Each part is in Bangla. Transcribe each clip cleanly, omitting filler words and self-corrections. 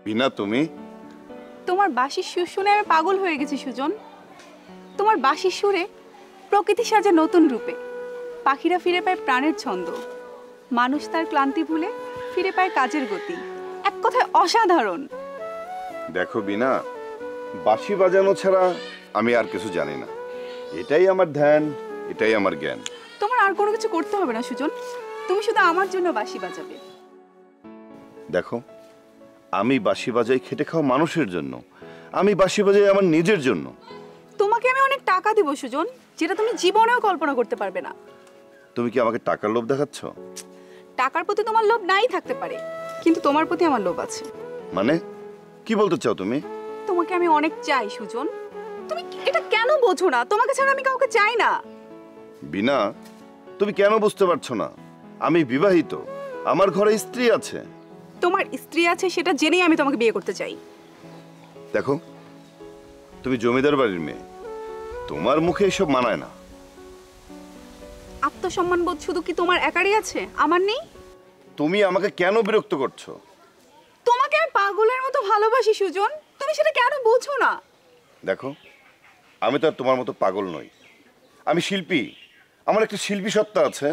বিনা তুমি? তোমার বাঁশির সুর শুনে আমি পাগল হয়ে গেছি সুজন। তোমার বাঁশির সুরে প্রকৃতি সাজে নতুন রূপে, পাখিরা ফিরে পায় প্রাণের ছন্দ, মানুষ তার ক্লান্তি ভুলে ফিরে পায় কাজের গতি। এক কথায় অসাধারণ। দেখো বিনা, বাঁশি বাজানো ছাড়া আমি আর কিছু জানি না। এটাই আমার ধ্যান, এটাই আমার জ্ঞান। তোমার আর কোনো কিছু করতে হবে না সুজন, তুমি শুধু আমার জন্য বাঁশি বাজাবে। দেখো, আমি বাঁশি বাজাই খেটে খাওয়া মানুষের জন্য, আমি বাঁশি বাজাই আমার নিজের জন্য। তোমাকে আমি অনেক টাকা দিব সুজন, যেটা তুমি জীবনেও কল্পনা করতে পারবে না। তুমি কি আমাকে টাকার লোভ দেখাচ্ছ? টাকার প্রতি তোমার লোভ নাই থাকতে পারে, কিন্তু তোমার প্রতি আমার লোভ আছে। মানে কি বলতে চাও তুমি? তোমাকে আমি অনেক চাই সুজন, তুমি এটা কেন বোঝো না? তোমাকে ছাড়া আমি কাউকে চাই না। বিনা, তুমি কেন বুঝতে পারছো না? আমি বিবাহিত, আমার ঘরে স্ত্রী আছে। তোমার স্ত্রী আছে সেটা জেনেই আমি তোমাকে বিয়ে করতে চাই। দেখো, তুমি জমিদার বাড়ির মেয়ে, তোমার মুখে এসব মানায় না। আত্মসম্মান বোধ শুধু কি তোমার একারই আছে, আমার নেই? তুমি আমাকে কেন বিরক্ত করছো? তোমাকে আমি পাগলের মতো ভালোবাসি সুজন, তুমি সেটা কেন বুঝো না? দেখো, আমি তো আর তোমার মতো পাগল নই, আমি শিল্পী, আমার একটা শিল্পী সত্তা আছে।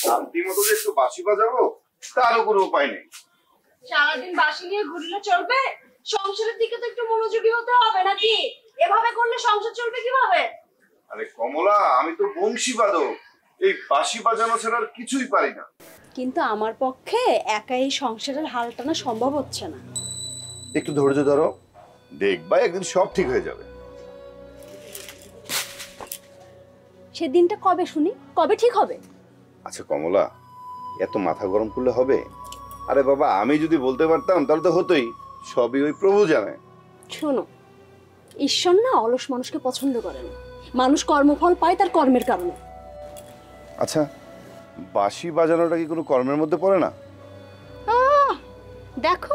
শান্তিমতো যে একটু বাঁশি বাজাবো তারও কোনো উপায় নেই। সারাদিন বাঁশি নিয়ে ঘুরলে চলবে? সংসারের দিকে তো একটু মনোযোগী হতে হবে নাকি? এভাবে করলে সংসার চলবে কিভাবে? আরে কমলা, আমি তো বংশীবাদক, এই বাঁশি বাজানো ছাড়া আর কিছুই পারি না। কিন্তু আমার পক্ষে একা এই সংসারের হাল টানা সম্ভব হচ্ছে না। একটু ধৈর্য ধরো, দেখবা একদিন সব ঠিক হয়ে যাবে। সেদিনটা কবে শুনি? কবে ঠিক হবে? আচ্ছা কমলা, এত মাথা গরম করলে হবে? আরে বাবা, আমি যদি বলতে পারতাম তাহলে তো হতোই, সবই ওই প্রভু জানে। শোনো, ঈশ্বর না অলস মানুষকে পছন্দ করে না, মানুষ কর্মফল পায় তার কর্মের কারণে। আচ্ছা, বাঁশি বাজানোটা কি কোনো কর্মের মধ্যে পড়ে না? দেখো,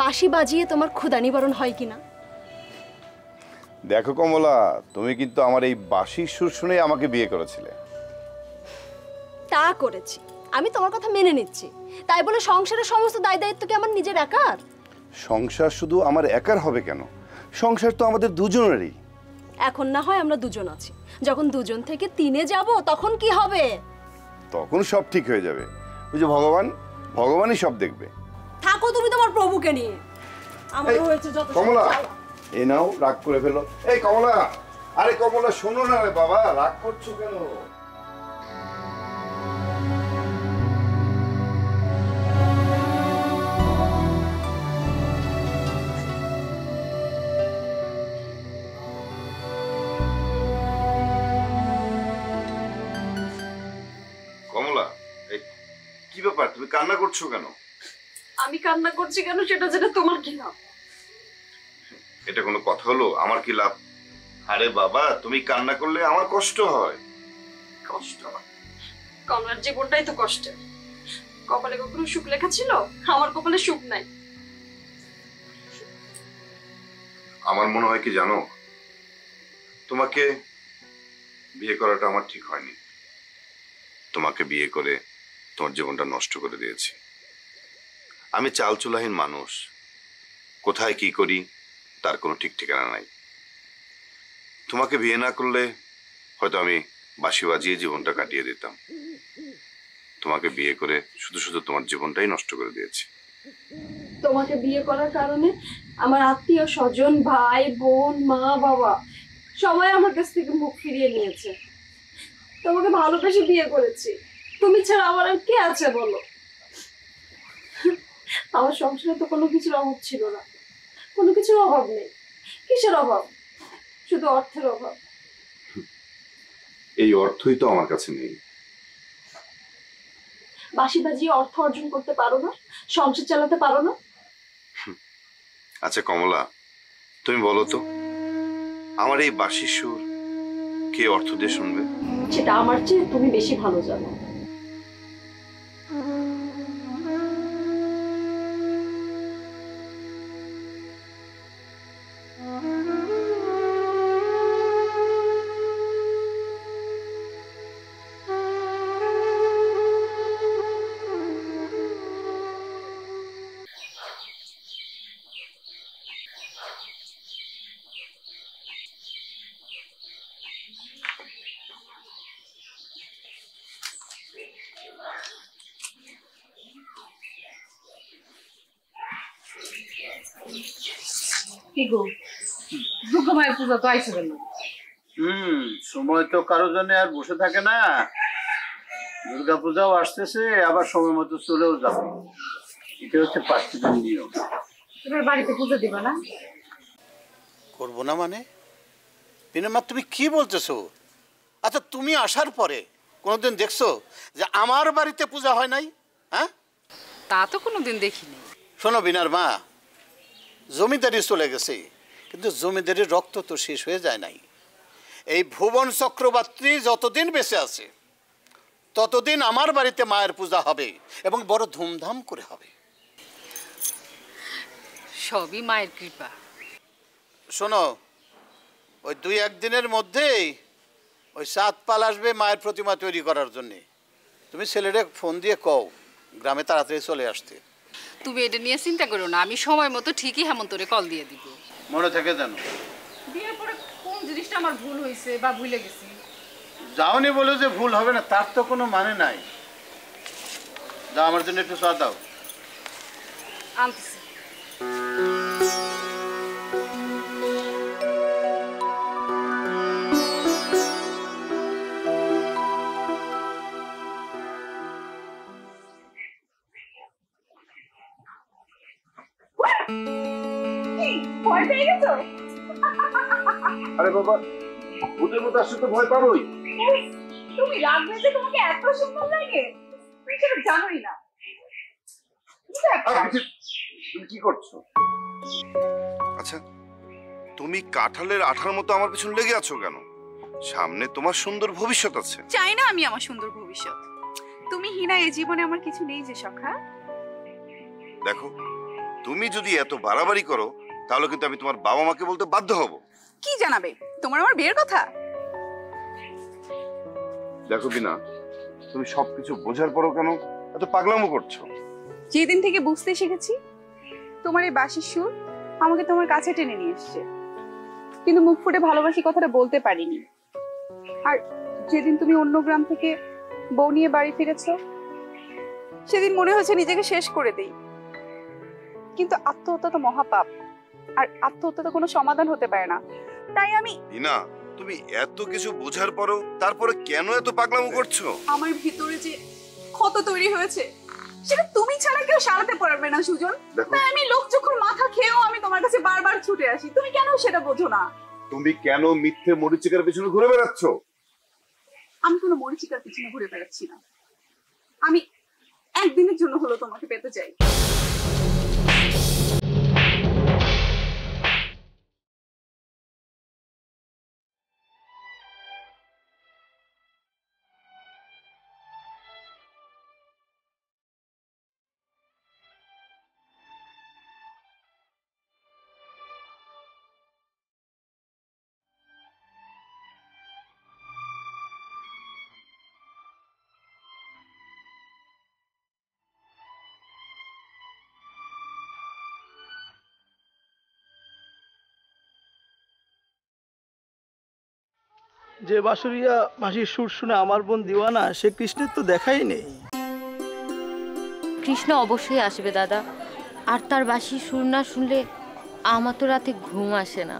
বাঁশি বাজিয়ে তোমার ক্ষুধা নিবারণ হয় কিনা। দেখো কমলা, তুমি কিন্তু আমার এই বাঁশির সুর শুনে আমাকে বিয়ে করেছিলে। তা করেছি, আমি তোমার কথা মেনে নিচ্ছি, তাই বলে সংসারের সমস্ত দায় দায়িত্ব কি আমার নিজের একার? সংসার শুধু আমার একার হবে কেন? সংসার তো আমাদের দুজনেরই। এখন না হয় আমরা দুজন আছি, যখন দুজন থেকে তিনে যাব তখন কি হবে? তখন সব ঠিক হয়ে যাবে। ওই যে ভগবানই সব দেখবে। থাকো তুমি তোমার প্রভুকে নিয়ে, আমার হয়েছে যত। কমলা, এই নাও, রাগ করে ফেলো। এই কমলা, আরে কমলা শোনো না রে বাবা, রাগ করছো কেন? কমলা, এই কি ব্যাপার, তুমি কান্না করছো কেন? আমি কান্না করছি কেন সেটা জেনে তোমার কি লাভ? এটা কোনো কথা হলো? আমার কি লাভ? আরে বাবা, তুমি কান্না করলে আমার কষ্ট হয়। কষ্ট? কমলার জীবনটাই তো কষ্টের। কপালে কখনো সুখ লেখা ছিল? আমার কপালে সুখ নাই। আমার মনে হয় কি জানো, তোমাকে বিয়ে করাটা আমার ঠিক হয়নি। তোমাকে বিয়ে করে তোমার জীবনটা নষ্ট করে দিয়েছি। আমি চাল চুলাহীন মানুষ, কোথায় কি করি তার কোনো ঠিক ঠিকানা নাই। তোমাকে বিয়ে না করলে হয়তো আমি বাঁশি বাজিয়ে জীবনটা কাটিয়ে দিতাম। তোমাকে বিয়ে করে শুধু শুধু তোমার জীবনটাই নষ্ট করে দিয়েছি। তোমাকে বিয়ে করার কারণে আমার আত্মীয় স্বজন, ভাই বোন, মা বাবা সবাই আমার কাছ থেকে মুখ ফিরিয়ে নিয়েছে। তোমাকে ভালোবেসে বিয়ে করেছি, তুমি ছাড়া আমার আর কে আছে বলো? আমার সংসারে তো কোনো কিছুর অভাব ছিল না, কোনো কিছুর অভাব নেই। কিসের অভাব? শুধু অর্থের অভাব। এই অর্থই তো আমার কাছে নেই। বাঁশি বাজিয়ে অর্থ অর্জন করতে পারো না, সংসার চালাতে পারো না? আচ্ছা কমলা, তুমি বলো তো, আমার এই বাঁশির সুর কে অর্থ দিয়ে শুনবে? সেটা আমার চেয়ে তুমি বেশি ভালো জানো। কি গো, দুর্গা মায়ের পূজা তো আইসে গেল। সময় তো কারো জন্য আর বসে থাকে না। দুর্গা পূজাও আসতেছে, আবার সময় মতো চলেও যাবে। এটা হচ্ছে পার্থিবের নিয়ম। এবার বাড়িতে পুজো দিবা না? করবো না মানে? বিনামা তুমি কি বলতেছো? আচ্ছা, তুমি আসার পরে কোনোদিন দেখছো যে আমার বাড়িতে পূজা হয় নাই? হ্যাঁ, তা তো কোনোদিন দেখিনি। শোনো বিনার মা, জমিদারি চলে গেছে, কিন্তু জমিদারির রক্ত তো শেষ হয়ে যায় নাই। এই ভুবন চক্রবর্তী যতদিন বেঁচে আছে ততদিন আমার বাড়িতে মায়ের পূজা হবে, এবং বড় ধুমধাম করে হবে। সবই মায়ের কৃপা। শোনো, ওই 2-1 দিনের মধ্যেই ওই 7 পাল আসবে মায়ের প্রতিমা তৈরি করার জন্যে। তুমি ছেলেরে ফোন দিয়ে কও গ্রামে তাড়াতাড়ি চলে আসতে। তুমি এটা নিয়ে চিন্তা করো না, আমি সময় মতো ঠিকই হেমন্তরে কল দিয়ে দিব। মনে থাকে জানো? বিয়ের পরে কোন জিনিসটা আমার ভুল হয়েছে বা ভুলে গেছি। যাওনি বলে যে ভুল হবে না তার তো কোনো মানে নাই। যাও, আমার জন্য একটু চা দাও। আনতেছি। ভয় পেয়ে গেছো? আরে বাবা, ভূতের মতো আসলে তো ভয় পাবোই। তুমি রাগ হয়েছে, তোমাকে এত সুন্দর লাগে, তুমি সেটা জানোই না। তুমি কি করছো? আচ্ছা, তুমি কাঁঠালের আঠার মতো আমার পিছনে লেগে আছো কেন? সামনে তোমার সুন্দর ভবিষ্যৎ আছে। চাই না আমি আমার সুন্দর ভবিষ্যৎ। তুমি হিনা, এই জীবনে আমার কিছু নেই যে সখা। দেখো, তুমি যদি এত বাড়াবাড়ি করো তাহলে কিন্তু আমি তোমার বাবা মাকে বলতে বাধ্য হব। কি জানাবে তোমার আমার বিয়ের কথা? দেখো বিনা, তুমি সবকিছু বোঝার পরও কেন এত পাগলামো করছো? যেদিন থেকে বুঝতে শিখেছি তোমার এই বাঁশির সুর আমাকে তোমার কাছে টেনে নিয়ে এসছে, কিন্তু মুখ ফুটে ভালোবাসি কথাটা বলতে পারিনি। আর যেদিন তুমি অন্য গ্রাম থেকে বউ নিয়ে বাড়ি ফিরেছো, সেদিন মনে হয়েছে নিজেকে শেষ করে দেই। কিন্তু আত্মহত্যা তো মহাপাপ, আর আত্মহত্যা তো কোনো সমাধান হতে পারে না। তাই আমি বিনা, তুমি এত কিছু বোঝার পরও তারপরে কেন এত পাগলামো করছো? আমার ভিতরে যে ক্ষত তৈরি হয়েছে সেটা তুমি ছাড়া কেউ সারাতে পারবে না সুজন। তাই আমি লোক যখন মাথা খেয়েও আমি তোমার কাছে বারবার ছুটে আসি। তুমি কেন সেটা বোঝো না? তুমি কেন মিথ্যে মরিচিকার পেছনে ঘুরে বেড়াচ্ছ? আমি কোনো মরিচিকার পিছনে ঘুরে বেড়াচ্ছি না। আমি একদিনের জন্য হলো তোমাকে পেতে চাই। যে বাঁশুরিয়া বাঁশির সুর শুনে আমার বোন দিওয়ানা, সে কৃষ্ণের তো দেখাই নেই। কৃষ্ণ অবশ্যই আসবে দাদা, আর তার বাঁশির সুর না শুনলে আমার তো রাতে ঘুম আসে না।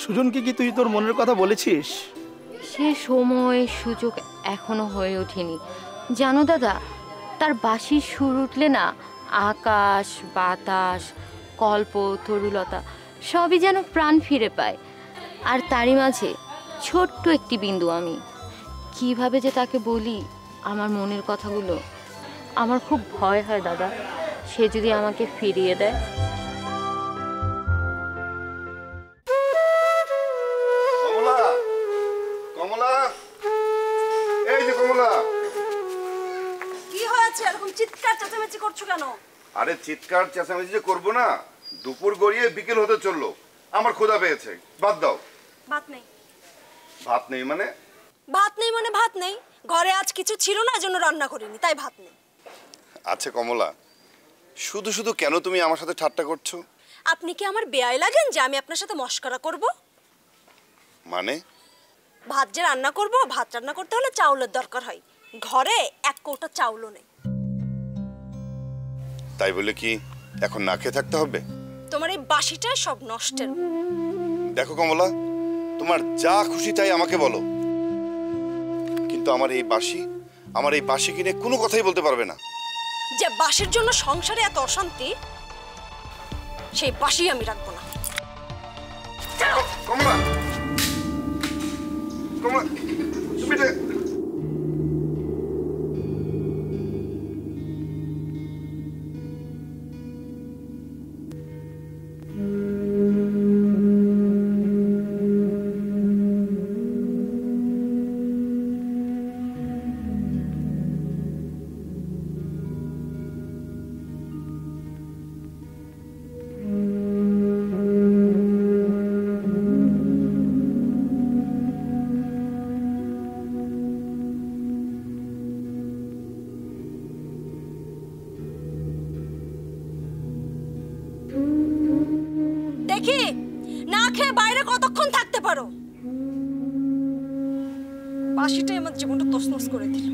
সুজনকে কি তুই তোর মনের কথা বলেছিস? সে সময় সুযোগ এখনো হয়ে ওঠেনি জানো দাদা। তার বাঁশির সুর উঠলে না আকাশ বাতাস কল্প তরুলতা সবই যেন প্রাণ ফিরে পায়। আর তারই মাঝে ছোট্ট একটি বিন্দু আমি। কিভাবে যে তাকে বলি আমার মনের কথাগুলো, আমার খুব ভয় হয় দাদা, সে যদি আমাকে ফিরিয়ে দেয়। কমলা, কমলা, এই যে কমলা। কি হয়েছে? এরকম চিৎকার চেঁচামেচি করছো কেন? আরে চিৎকার চেঁচামেচি যে করবো না, দুপুর গড়িয়ে বিকেল হতে চললো, আমার ক্ষুধা পেয়েছে, বাদ দাও। ভাত নেই। ভাত নেই মানে? ভাত নেই মানে ভাত নেই। ঘরে আজ কিছু ছিল না, এজন্য রান্না করিনি, তাই ভাত নেই। আচ্ছা কমলা, শুধু শুধু কেন তুমি আমার সাথে ঠাট্টা করছো? আপনি কি আমার বেয়াই লাগেন যে আমি আপনার সাথে মশকরা করব? মানে? ভাত যে রান্না করব, ভাত রান্না করতে হলে চাউলের দরকার হয়। ঘরে 1 কৌটা চাউলও নেই। তাই বলে কি এখন না খেয়ে থাকতে হবে? তোমার এই বাঁশিটা সব নষ্টের। দেখো কমলা, তোমার যা খুশি তাই আমাকে বলো, কিন্তু আমার এই বাঁশি কিনে কোনো কথাই বলতে পারবে না। যে বাঁশির জন্য সংসারে এত অশান্তি, সেই বাঁশি আমি রাখবো না। কমলা, কমলা, তুমি দেখি না খেয়ে বাইরে কতক্ষণ থাকতে পারো। বাঁশিটাই আমার জীবনটা তছনছ করে দিল।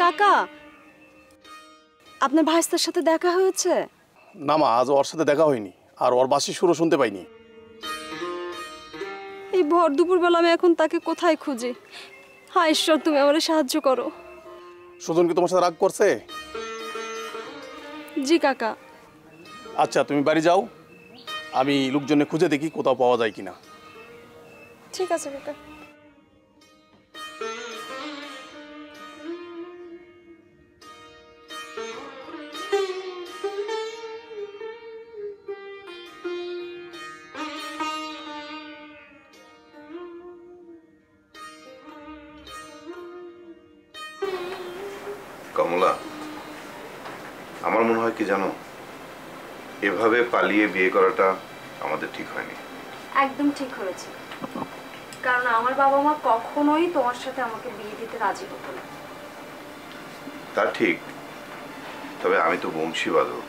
কাকা, আপনার ভাইস্তার সাথে দেখা হয়েছে? না মা, আজ ওর সাথে দেখা হয়নি, আর ওর বাঁশির সুরও শুনতে পাইনি। এই ভর দুপুরবেলা আমি এখন তাকে কোথায় খুঁজি? হ্যাঁ ঈশ্বর, তুমি আমার সাহায্য করো। সুজন কি তোমার সাথে রাগ করছে? জি কাকা। আচ্ছা, তুমি বাড়ি যাও, আমি লোকজনে খুঁজে দেখি কোথাও পাওয়া যায় কিনা। ঠিক আছে কাকা। কমলা, আমার মনে হয় কি জানো, এভাবে পালিয়ে বিয়ে করাটা আমাদের ঠিক হয়নি। একদম ঠিক হয়েছে, কারণ আমার বাবা মা কখনোই তোমার সাথে আমাকে বিয়ে দিতে রাজি হতো না। তা ঠিক, তবে আমি তো বংশীবাদক।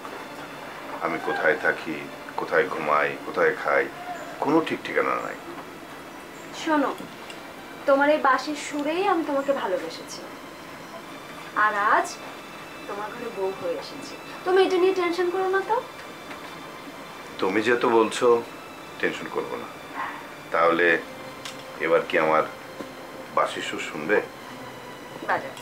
আমি কোথায় থাকি, কোথায় ঘুমাই, কোথায় খাই, কোনো ঠিক ঠিকানা নাই। শোনো, তোমার এই বাঁশির সুরেই আমি তোমাকে ভালোবেসেছি, আর আজ তোমার ঘরে বউ হয়ে এসেছি। তুমি এটা নিয়ে টেনশন করো না তো। তুমি যেহেতু বলছো, টেনশন করবো না। তাহলে এবার কি আমার বাঁশির সুর শুনবে? বাজাও।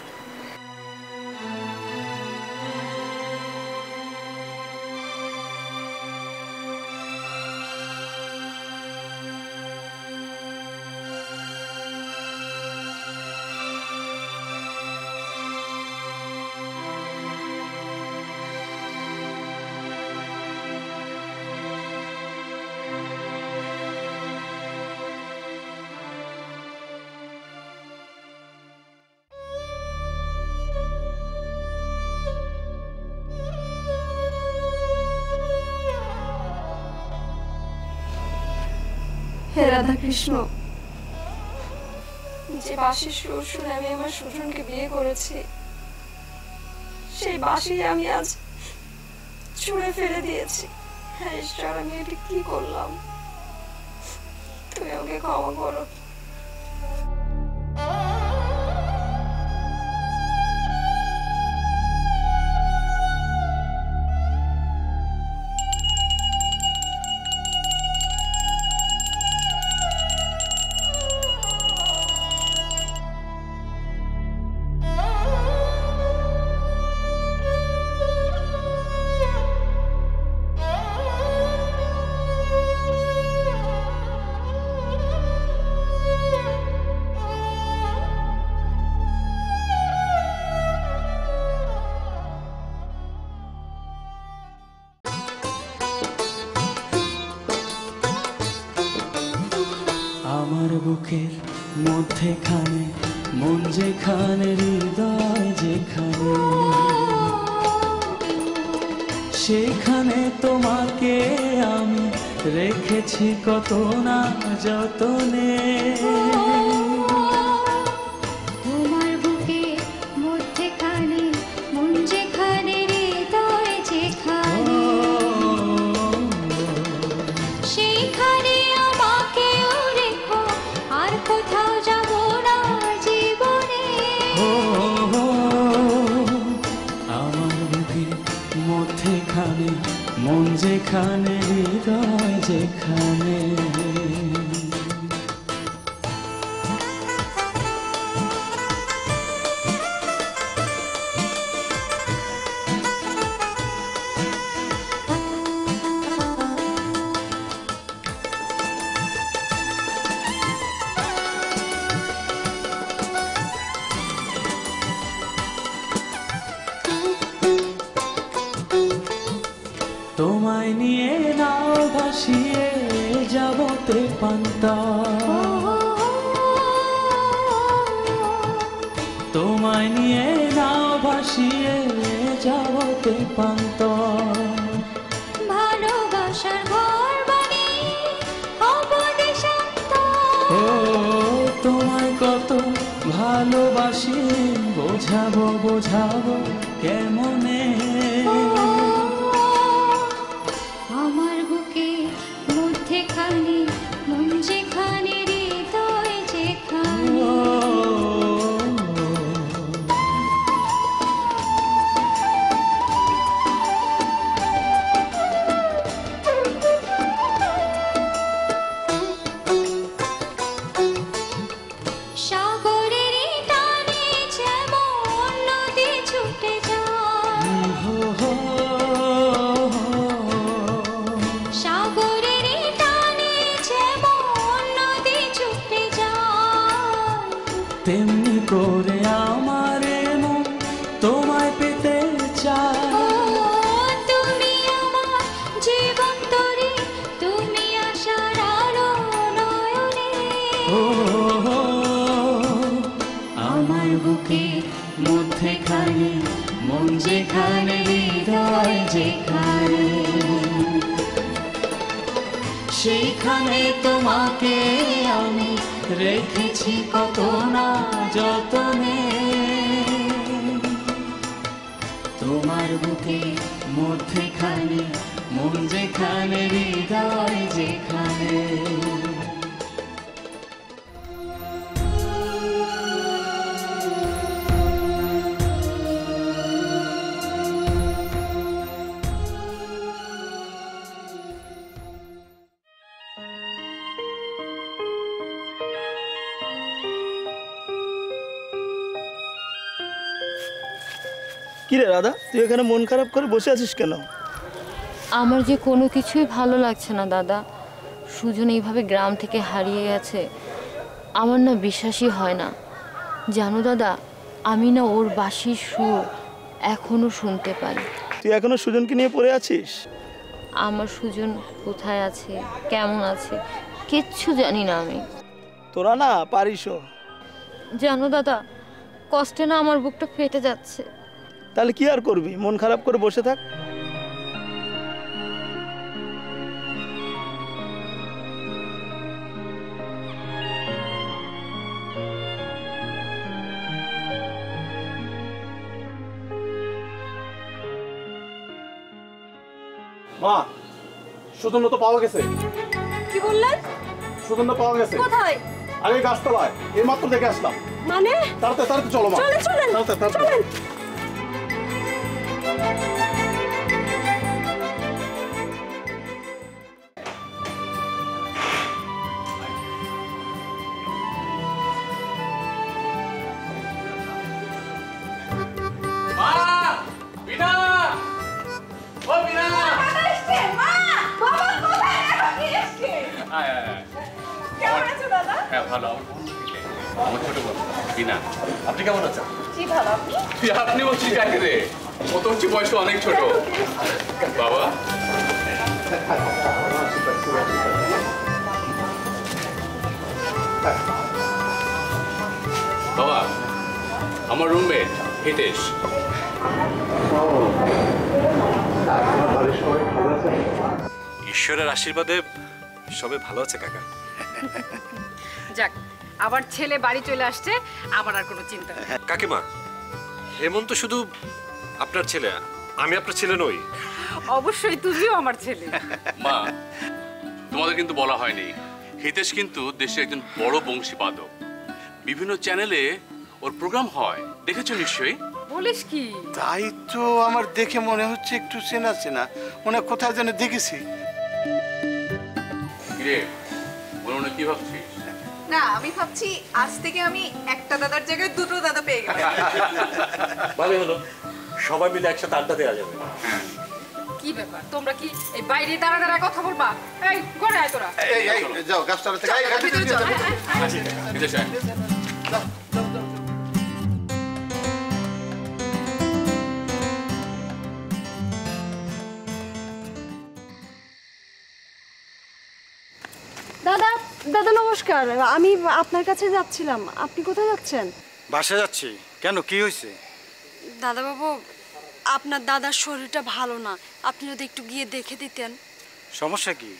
রাধা কৃষ্ণ, যে বাঁশির সুর শুনে আমি আমার সুজনকে বিয়ে করেছি, সেই বাঁশি আমি আজ ছুঁড়ে ফেলে দিয়েছি। হ্যাঁ ঈশ্বর, আমি এটা কি করলাম? তুমি আমাকে ক্ষমা করো। আমার বুকের মধ্যেখানে মন যেখানে, হৃদয় যেখানে, সেখানে তোমাকে আমি রেখেছি কত না যতনে। তোমার বুকের মধ্যেখানে মন যেখানে, হৃদয় যেখানে, সেইখানে আমাকেও রেখো, আর কোথাও যাব না জীবনে। আমার বুকের মধ্যেখানে মন যেখানে, হৃদয় যেখানে। তোমায় নিয়ে নাও ভাসিয়ে যাবতে পান্তা, তোমায় নিয়ে নাও ভাসিয়ে যাবতে পান্তা। ভালোবাসার ঘর বানিয়ে হব দেশান্ত। ও তোমায় কত ভালোবাসি, বোঝাবো বোঝাবো কেমনে। আমার বুকে মধ্যেখানে মন যেখানে, হৃদয় যেখানে। সাগরের টানে যেমন নদী ছুটে যায়, সাগরের টানে যেমন নদী ছুটে যায়, তেমনি করে আমার মন তোমায় পেতে চায়। তুমি আমার জীবন তরি, তুমি আশার আলো নয়নে। আমার বুকে মধ্যেখানে মন যেখানে, হৃদয় যেখানে, সেইখানে তোমাকে আমি রেখেছি কত না যতনে। তোমার বুকে মধ্যেখানে মন যেখানে, হৃদয় যেখানে। কিরে রাধা, তুই এখানে মন খারাপ করে বসে আছিস কেন? আমার যে কোনো কিছুই ভালো লাগছে না দাদা। সুজন এইভাবে গ্রাম থেকে হারিয়ে গেছে, আমার না বিশ্বাসই হয় না। জানো দাদা, আমি না ওর বাঁশির সুর এখনো শুনতে পাই। তুই এখনো সুজনকে নিয়ে পড়ে আছিস? আমার সুজন কোথায় আছে, কেমন আছে, কিচ্ছু জানি না আমি। তোরা না পারিসও। জানো দাদা, কষ্টে না আমার বুকটা ফেটে যাচ্ছে। তাহলে কি আর করবি, মন খারাপ করে বসে থাক। মা, সুজন্য তো পাওয়া গেছে। কি বললেন? সুজন্য পাওয়া গেছে। কোথায়? আরে গাছতলায়, এই মাত্র দেখে আসলাম। মানে? তাড়াতাড়ি তাড়াতাড়ি চলো মা। চলেন চলেন তাড়াতাড়ি চলেন। আপনি কেমন আছেন? জি ভালো। আপনি? আপনি বলছি কাকে রে? ও তো হচ্ছে বয়সে অনেক ছোট। বাবা বাবা, আমার রুমমেট হিতেশ। ঈশ্বরের আশীর্বাদে সবাই ভালো আছে কাকা। যাক, আবার ছেলে বাড়ি চলে আসছে, আমার আর কোনো চিন্তা নেই। কাকিমা, হেমন্ত শুধু আপনার ছেলে, আমি আপনার ছেলে নই। অবশ্যই তুমিও আমার ছেলে। মা, তোমাদের কিন্তু বলা হয়নি, হিতেশ কিন্তু দেশের একজন বড় বংশীবাদক। বিভিন্ন চ্যানেলে ওর প্রোগ্রাম হয়, দেখেছো নিশ্চয়ই? বলিস কি? তাই তো আমার দেখে মনে হচ্ছে একটু চেনা চেনা, মনে হয় কোথায় যেন দেখেছি। কিরে, মনে কি ভাবছিস? না, আমি ভাবছি আজ থেকে আমি একটা দাদার জায়গায় দুটো দাদা পেয়ে গেলাম। ভালো হলো, সবাই মিলে একসাথে আড্ডা দেওয়া যাবে। কি ব্যাপার, তোমরা কি এই বাইরে দাঁড়া দাঁড়া কথা বলবা? এই ঘরে আয় তোরা। যাও গাছতলা থেকে। হিতেশ আয়। দাদা দাদা নমস্কার, আমি আপনার কাছে যাচ্ছিলাম। আপনি কোথায় যাচ্ছেন? বাসায় যাচ্ছি। কেন, কি হয়েছে? দাদা বাবু, আপনার দাদার শরীরটা ভালো না, আপনি যদি একটু গিয়ে দেখে দিতেন। সমস্যা কি?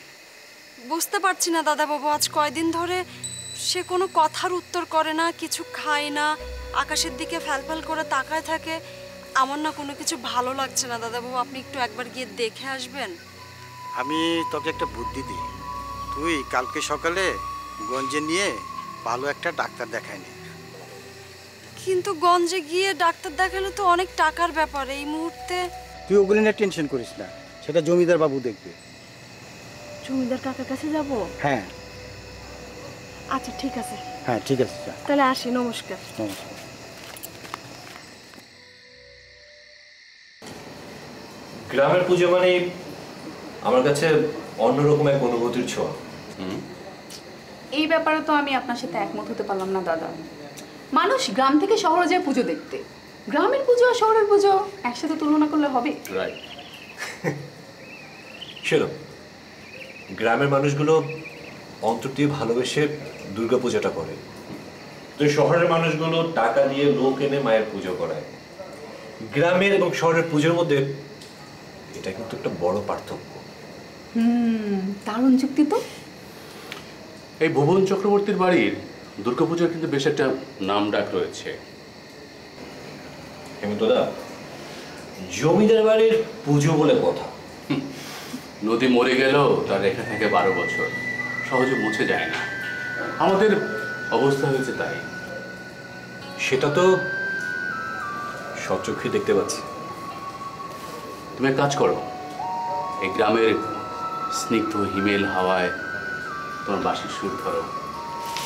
বুঝতে পারছি না দাদা বাবু, আজ কয়দিন ধরে সে কোনো কথার উত্তর করে না, কিছু খায় না, আকাশের দিকে ফ্যালফ্যাল করে তাকায় থাকে। আমার না কোনো কিছু ভালো লাগছে না দাদা বাবু, আপনি একটু একবার গিয়ে দেখে আসবেন। আমি তোকে একটা বুদ্ধি দিই, তুই কালকে সকালে গঞ্জে নিয়ে ভালো একটা ডাক্তার দেখায় নি। কিন্তু গঞ্জে গিয়ে ডাক্তার দেখালে তো অনেক টাকার ব্যাপার এই মুহূর্তে। তুই ওগুলো নিয়ে টেনশন করিস না, সেটা জমিদার বাবু দেখবে। জমিদার কাকার কাছে যাব? হ্যাঁ আচ্ছা ঠিক আছে। হ্যাঁ ঠিক আছে, যা। তাহলে আসি, নমস্কার। নমস্কার। গ্রামের পুজো মানে আমার কাছে অন্যরকম এক অনুভূতির ছোঁয়া। এই ব্যাপারে তো আমি আপনার সাথে একমত হতে পারলাম না দাদা। মানুষ গ্রাম থেকে শহরে যায় পুজো দেখতে, গ্রামের পুজো আর শহরের পুজো একসাথে তুলনা করলে হবে? রাইট। শোনো, গ্রামের মানুষগুলো অন্তর দিয়ে ভালোবেসে দুর্গাপূজাটা করে, তো শহরের মানুষগুলো টাকা দিয়ে লোক এনে মায়ের পুজো করায়। গ্রামের এবং শহরের পুজোর মধ্যে এটা কিন্তু একটা বড় পার্থক্য। দারুণ যুক্তি তো। এই ভুবন চক্রবর্তীর বাড়ির দুর্গাপূজার কিন্তু বেশ একটা নাম ডাক রয়েছে। হেমন্তদা, জমিদার বাড়ির পুজো বলে কথা। নদী মরে গেল তার রেখা থাকে 12 বছর, সহজে মুছে যায় না। আমাদের অবস্থা হয়েছে তাই। সেটা তো সচক্ষে দেখতে পাচ্ছি। তুমি এক কাজ করো, এই গ্রামের স্নিগ্ধ হিমেল হাওয়ায় তোমার বাঁশির সুর ধরো,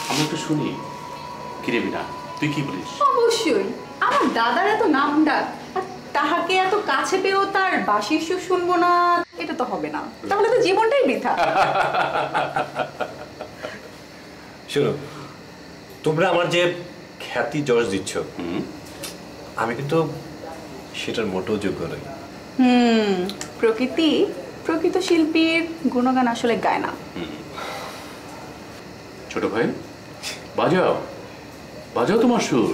আমি একটু শুনি। কিরে বিনা, তুই কি বলিস? অবশ্যই, আমার দাদার এত নাম ডাক, আর তাহাকে এত কাছে পেয়েও তার বাঁশির সুর শুনবো না, এটা তো হবে না। তাহলে তো জীবনটাই বৃথা। শোনো, তোমরা আমার যে খ্যাতি যশ দিচ্ছ, আমি কিন্তু সেটার মোটেও যোগ্য নই। প্রকৃত শিল্পীর গুণগান আসলে গায় না। ছোট ভাই, বাজাও বাজাও তোমার সুর।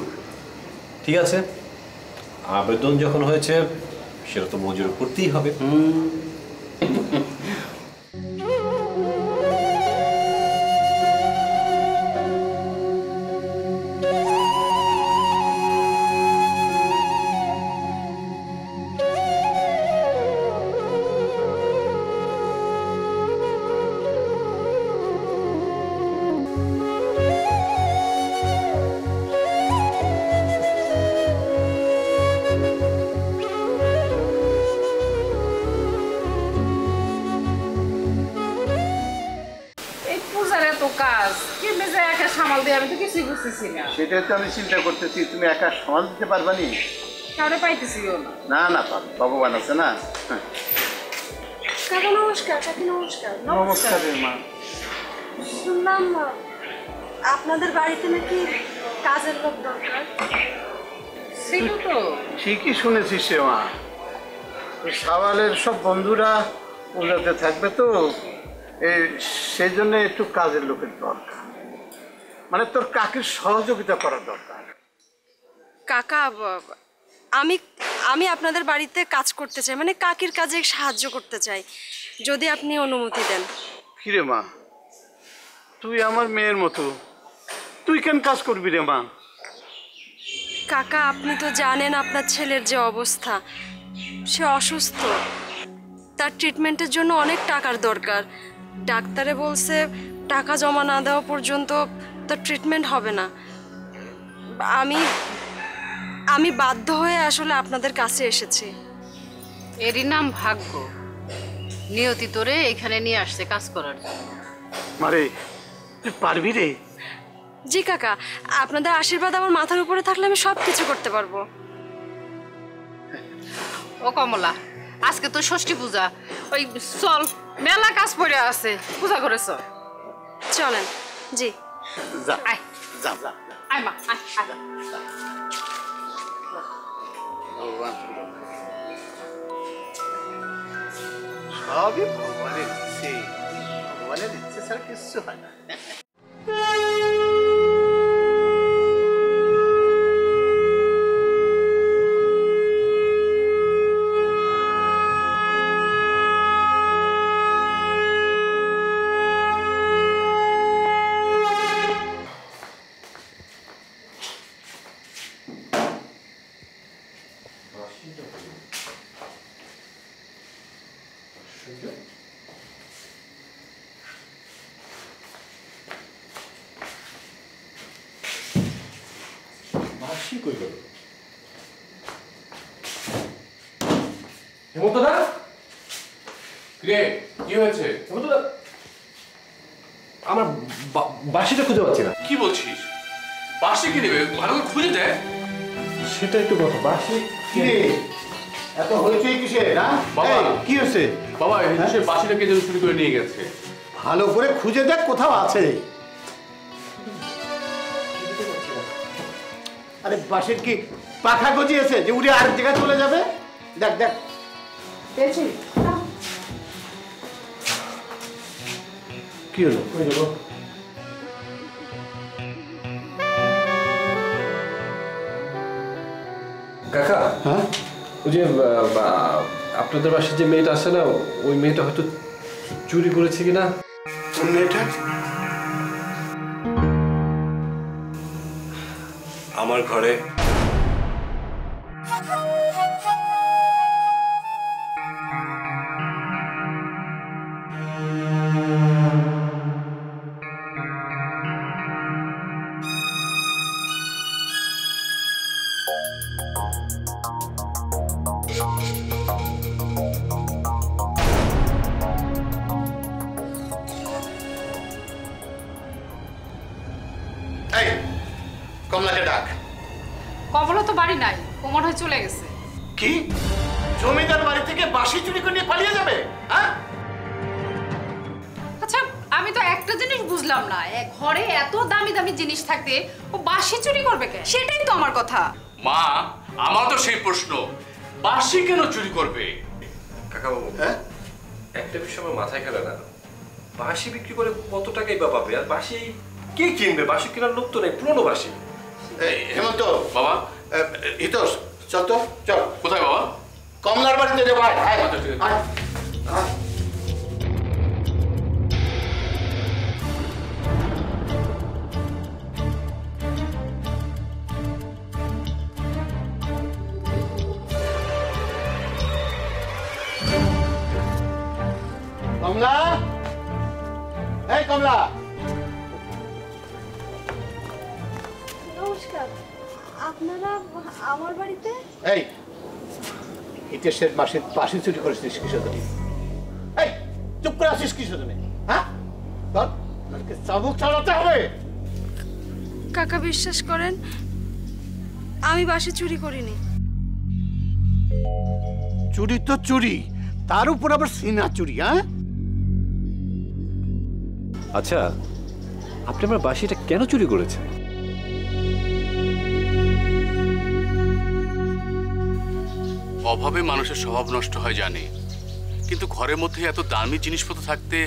ঠিক আছে, আবেদন যখন হয়েছে সেটা তো মঞ্জুর করতেই হবে। আমি তো কিছুই বুঝতেছি না। সেটাই তো আমি চিন্তা করতেছি, তুমি একা সমাজ দিতে পারবা নি? কারো পাইতেছিও না। না না ভগবান আছে না। কাকা নমস্কার, কাকি নমস্কার। নমস্কার রে মা। শুনলাম আপনাদের বাড়িতে নাকি কাজের লোক দরকার। ছিল তো। ঠিকই শুনেছিস রে মা। সাওয়ালের সব বন্ধুরা পূজাতে থাকবে তো, সেই জন্য একটু কাজের লোকের দরকার, মানে তোর কাকির সহযোগিতা করার দরকার। কাকা আমি আমি আপনাদের বাড়িতে কাজ করতে চাই, মানে কাকির কাজে সাহায্য করতে চাই, যদি আপনি অনুমতি দেন। কিরে মা, তুই আমার মেয়ের মতো, তুই কেন কাজ করবি রে মা? কাকা আপনি তো জানেন আপনার ছেলের যে অবস্থা, সে অসুস্থ, তার ট্রিটমেন্টের জন্য অনেক টাকার দরকার। ডাক্তারে বলছে টাকা জমা না দেওয়া পর্যন্ত তার ট্রিটমেন্ট হবে না। আমি বাধ্য হয়ে আসলে আপনাদের কাছে এসেছি। এরই নাম ভাগ্য। নিয়তি তোরে এখানে নিয়ে আসছে কাজ করার জন্য। মারে তুই পারবি রে? জি কাকা, আপনাদের আশীর্বাদ আমার মাথার উপরে থাকলে আমি সব কিছু করতে পারবো। ও কমলা, আজকে তো ষষ্ঠী পূজা, ওই চল, মেলা কাজ পড়ে আছে, পূজা করে চল। চলেন। জি যা আয় যা যা। আয় মা আয় আয়। সবই ভগবানের ইচ্ছে, ভগবানের ইচ্ছে ছাড়া কিছু হয় না। হেমন্তদা, কি হয়েছে? হেমন্তদা, আমার বাসিটা খুঁজে পাচ্ছি না। কি বলছিস? বাসি কি নেবে? ভালো করে খুঁজে দেয়। সেটা একটু কথা। বাসি কিরে এত হইচই কিসে? না বাবা, কি হয়েছে বাবা? সে বাসিটাকে যেন চুরি করে নিয়ে গেছে। ভালো করে খুঁজে দেখ, কোথাও আছে। আরে বাসের কি পাখা গজিয়েছে যে উড়ে আরেক জায়গায় চলে যাবে? দেখ দেখ। পেয়েছি। কি হলো? ওই দেখো। কাকা, হ্যাঁ ওই যে আপনাদের বাসায় যে মেয়েটা আছে না, ওই মেয়েটা হয়তো চুরি করেছে কিনা। কোন মেয়েটা? আমার ঘরে কমলাকে ডাক। কমলা তো বাড়ি নাই, ও মনে হয় চলে গেছে। কি জমিদার বাড়ি থেকে বাঁশি চুরি করে নিয়ে পালিয়ে যাবে? হ্যাঁ, আচ্ছা আমি তো একটা জিনিস বুঝলাম না, ঘরে এত দামি দামি জিনিস থাকতে ও বাঁশি চুরি করবে কেন? সেটাই তো আমার কথা। মা, আমার তো সেই প্রশ্ন, বাসি কেন চুরি করবে? কাকাবাবু, হ্যাঁ একটা বিষয় আমার মাথায় খেলে না। বাঁশি বিক্রি করে কত টাকাই বা পাবে? আর বাঁশি কে কিনবে? বাঁশি কেনার লোক তো নেই, পুরনো বাঁশি। হেমন্ত বাবা, হিতোষ চল তো, চল। কোথায় বাবা? কমলার বাড়িতে যাবো। কমলা, এই কমলা। নমস্কার, আপনারা আমার বাড়িতে? এই হিতেশের মাসের পাশে চুরি করেছিস কিসের জন্য? এই চুপ করে আসিস কিসের জন্য? হ্যাঁ, চাবুক চালাতে হবে। কাকা বিশ্বাস করেন আমি বাসি চুরি করিনি। চুরি তো চুরি, তার উপর আবার সিনা চুরি। হ্যাঁ আচ্ছা, আপনি আমার বাসিটা কেন চুরি করেছেন? অভাবে মানুষের স্বভাব নষ্ট হয় জানি, কিন্তু ঘরের মধ্যে এত দামি জিনিসপত্র থাকতে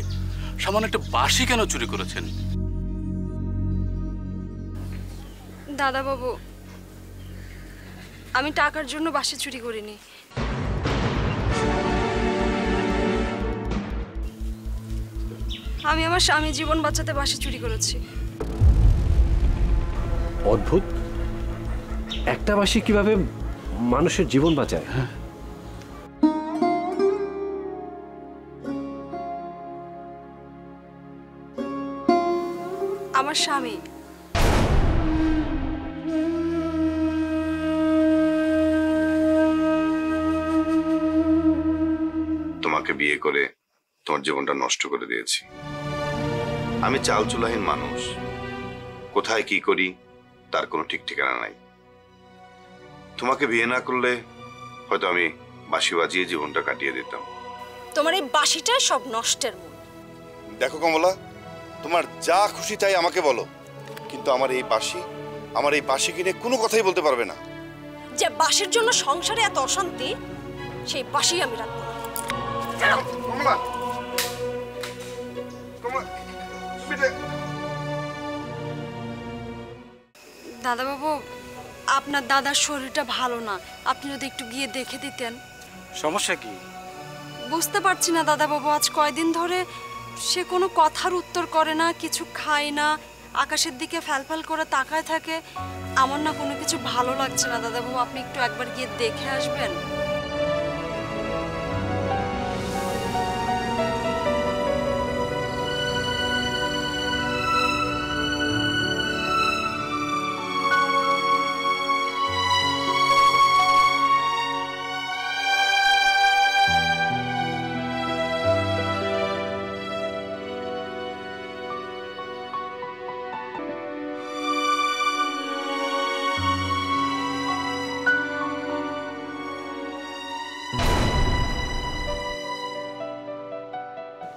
সামান্য একটা বাঁশি কেন চুরি করেছেন? দাদা বাবু, আমি টাকার জন্য বাসি চুরি করিনি। আমি আমার স্বামী জীবন বাঁচাতে বাসি চুরি করেছি। অদ্ভুত, একটা বাঁশি কিভাবে মানুষের জীবন বাঁচায়? আমার স্বামী তোমাকে বিয়ে করে তোমার জীবনটা নষ্ট করে দিয়েছি। আমি চাল চুলাহীন মানুষ, কোথায় কি করি তার কোনো ঠিক ঠিকানা নাই। তোমাকে বিয়ে না করলে হয়তো আমি বাঁশি বাজিয়ে জীবনটা কাটিয়ে দিতাম। তোমার এই বাসিটাই সব নষ্টের মূল। দেখো কমলা, তোমার যা খুশি তাই আমাকে বলো, কিন্তু আমার এই বাঁশি কিনে কোনো কথাই বলতে পারবে না। যে বাসির জন্য সংসারে এত অশান্তি, সেই বাসি আমি রাখবো না। কমলা, দাদা বাবু, আপনার দাদার শরীরটা ভালো না, আপনি যদি একটু গিয়ে দেখে দিতেন। সমস্যা কি? বুঝতে পারছি না দাদা বাবু, আজ কয়দিন ধরে সে কোনো কথার উত্তর করে না, কিছু খায় না, আকাশের দিকে ফ্যালফ্যাল করে তাকায় থাকে। আমার না কোনো কিছু ভালো লাগছে না দাদা বাবু, আপনি একটু একবার গিয়ে দেখে আসবেন।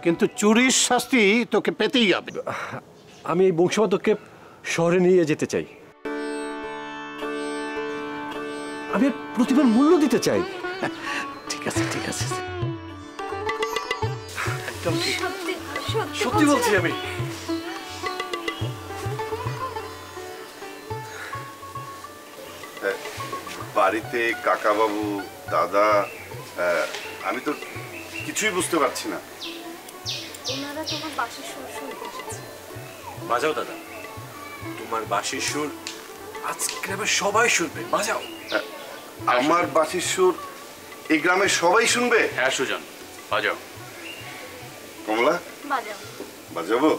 কিন্তু চুরির শাস্তি তোকে পেতেই হবে। আমি এই বংশমাতককে শহরে নিয়ে যেতে চাই। আমি এর প্রতিবার মূল্য দিতে চাই। ঠিক আছে, ঠিক আছে, একদম ঠিক। সত্যি বলছি আমি। বাড়িতে কাকা বাবু, দাদা, আমি তো কিছুই বুঝতে পারছি না। ওনারা তোমার বাসির সুর শুনতে এসেছে। বাজাও দাদা, তোমার বাঁশির সুর আজকে আবার সবাই শুনবে। বাজাও। আমার বাঁশির সুর এই গ্রামের সবাই শুনবে? হ্যাঁ সুজন, বাজাও। কমলা, বাজাও। বাজাবো?